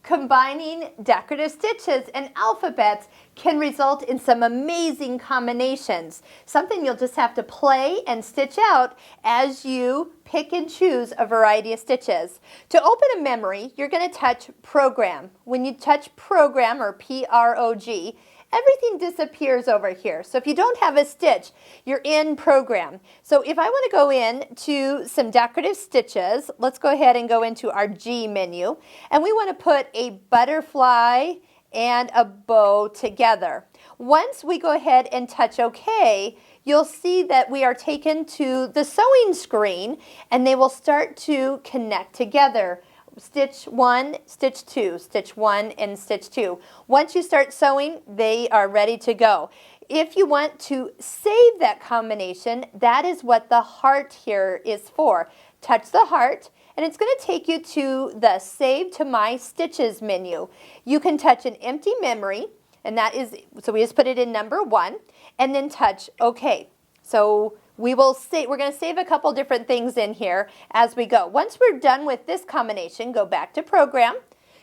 Combining decorative stitches and alphabets can result in some amazing combinations. Something you'll just have to play and stitch out as you pick and choose a variety of stitches. To open a memory, you're going to touch Program. When you touch Program, or P-R-O-G, everything disappears over here. So if you don't have a stitch, you're in Program. So if I want to go in to some decorative stitches, let's go ahead and go into our G menu. And we want to put a butterfly and a bow together. Once we go ahead and touch OK, you'll see that we are taken to the sewing screen and they will start to connect together. Stitch 1, stitch 2, stitch 1, and stitch 2. Once you start sewing, they are ready to go. If you want to save that combination, that is what the heart here is for. Touch the heart, and it's going to take you to the Save to My Stitches menu. You can touch an empty memory, and that is, so we just put it in number 1, and then touch OK. So we're going to save a couple different things in here as we go. Once we're done with this combination, go back to Program.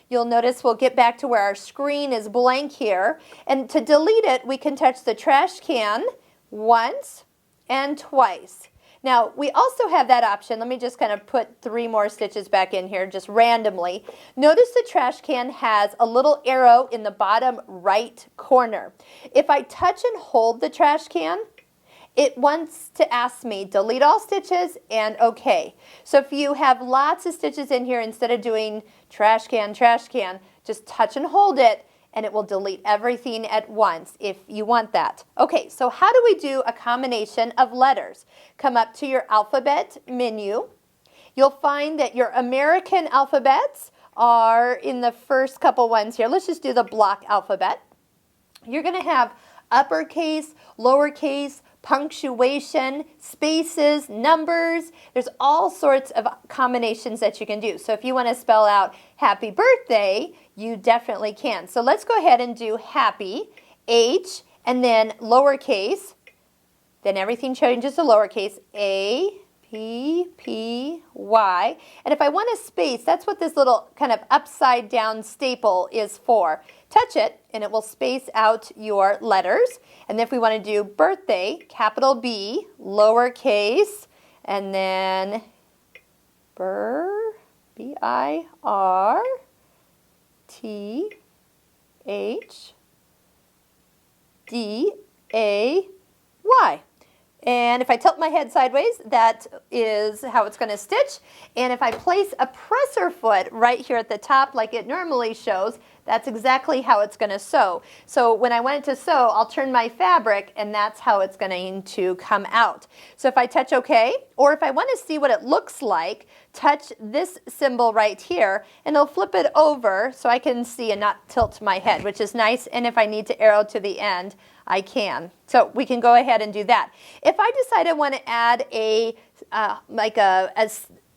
You'll notice we'll get back to where our screen is blank here. And to delete it, we can touch the trash can once and twice. Now, we also have that option. Let me just kind of put 3 more stitches back in here just randomly. Notice the trash can has a little arrow in the bottom right corner. If I touch and hold the trash can, it wants to ask me delete all stitches and OK. So if you have lots of stitches in here, instead of doing trash can, just touch and hold it and it will delete everything at once if you want that. Okay, so how do we do a combination of letters? Come up to your alphabet menu. You'll find that your American alphabets are in the first couple ones here. Let's just do the block alphabet. You're going to have uppercase, lowercase, punctuation, spaces, numbers. There's all sorts of combinations that you can do. So if you want to spell out happy birthday, you definitely can. So let's go ahead and do happy, H, and then lowercase. Then everything changes to lowercase, A, P, P, Y. And if I want a space, that's what this little kind of upside down staple is for. Touch it and it will space out your letters. And if we want to do birthday, capital B, lowercase, and then B-I-R-T-H-D-A-Y. And if I tilt my head sideways, that is how it's going to stitch. And if I place a presser foot right here at the top like it normally shows, that's exactly how it's going to sew. So when I want it to sew, I'll turn my fabric and that's how it's going to come out. So if I touch OK, or if I want to see what it looks like, touch this symbol right here and it'll flip it over so I can see and not tilt my head, which is nice. And if I need to arrow to the end, I can. So we can go ahead and do that. If I decide I want to add a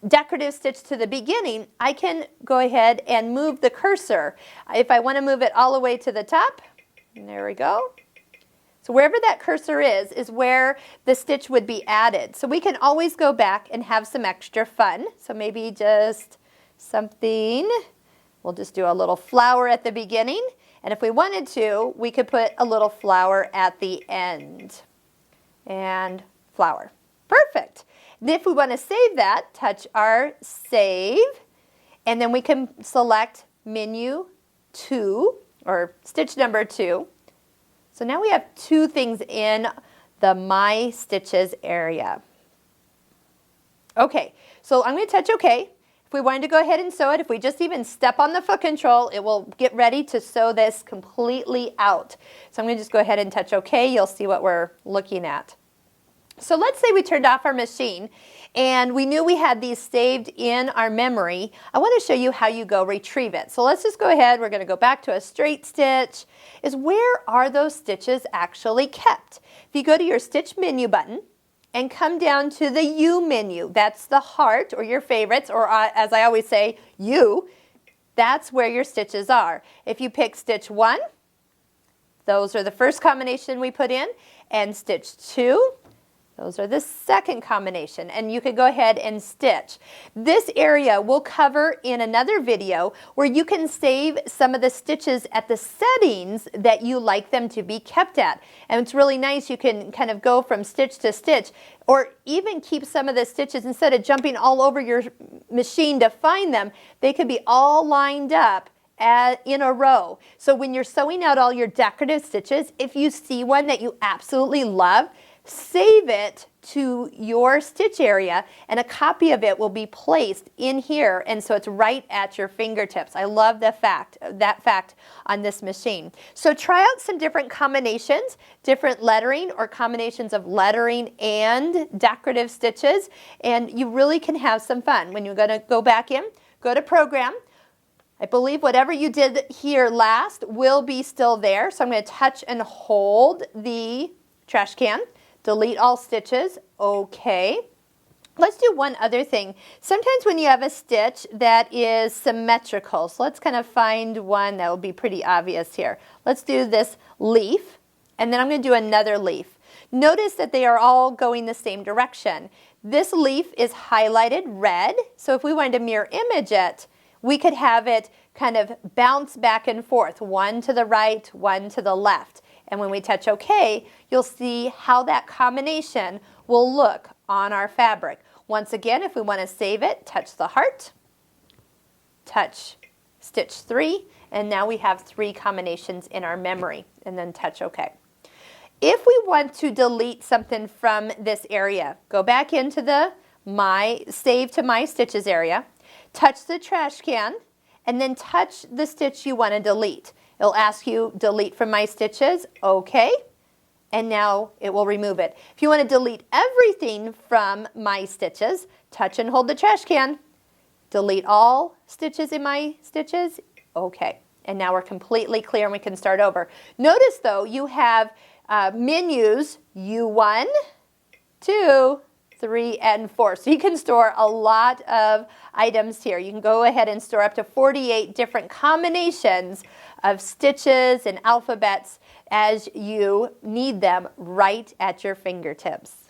decorative stitch to the beginning, I can go ahead and move the cursor. If I want to move it all the way to the top, there we go. So wherever that cursor is where the stitch would be added. So we can always go back and have some extra fun. So maybe just something, we'll just do a little flower at the beginning. And if we wanted to, we could put a little flower at the end. And flower. Perfect. And if we want to save that, touch our Save. And then we can select Menu 2, or stitch number 2. So now we have 2 things in the My Stitches area. Okay, so I'm going to touch OK. If we wanted to go ahead and sew it, if we just even step on the foot control, it will get ready to sew this completely out. So I'm going to just go ahead and touch OK. You'll see what we're looking at. So let's say we turned off our machine and we knew we had these saved in our memory. I want to show you how you go retrieve it. So let's just go ahead. We're going to go back to a straight stitch. Where are those stitches actually kept? If you go to your stitch menu button and come down to the U menu, that's the heart or your favorites, or as I always say, U, that's where your stitches are. If you pick stitch 1, those are the first combination we put in, and stitch 2, Those are the second combination, and you could go ahead and stitch. This area we'll cover in another video where you can save some of the stitches at the settings that you like them to be kept at. And it's really nice, you can kind of go from stitch to stitch, or even keep some of the stitches, instead of jumping all over your machine to find them, they could be all lined up in a row. So when you're sewing out all your decorative stitches, if you see one that you absolutely love, save it to your stitch area, and a copy of it will be placed in here, and so it's right at your fingertips. I love that fact on this machine. So try out some different combinations, different lettering or combinations of lettering and decorative stitches, and you really can have some fun. When you're going to go back in, go to Program. I believe whatever you did here last will be still there, so I'm going to touch and hold the trash can. Delete all stitches. Okay. Let's do one other thing. Sometimes when you have a stitch that is symmetrical, so let's kind of find one that will be pretty obvious here. Let's do this leaf, and then I'm going to do another leaf. Notice that they are all going the same direction. This leaf is highlighted red, so if we wanted to mirror image it, we could have it kind of bounce back and forth, one to the right, one to the left. And when we touch OK, you'll see how that combination will look on our fabric. Once again, if we want to save it, touch the heart, touch stitch 3, and now we have 3 combinations in our memory, and then touch OK. If we want to delete something from this area, go back into the Save to My Stitches area, touch the trash can, and then touch the stitch you want to delete. It'll ask you, delete from my stitches, okay, and now it will remove it. If you want to delete everything from my stitches, touch and hold the trash can, delete all stitches in my stitches, okay, and now we're completely clear and we can start over. Notice though, you have menus U1, 2, 3, and 4. So you can store a lot of items here. You can go ahead and store up to 48 different combinations of stitches and alphabets as you need them right at your fingertips.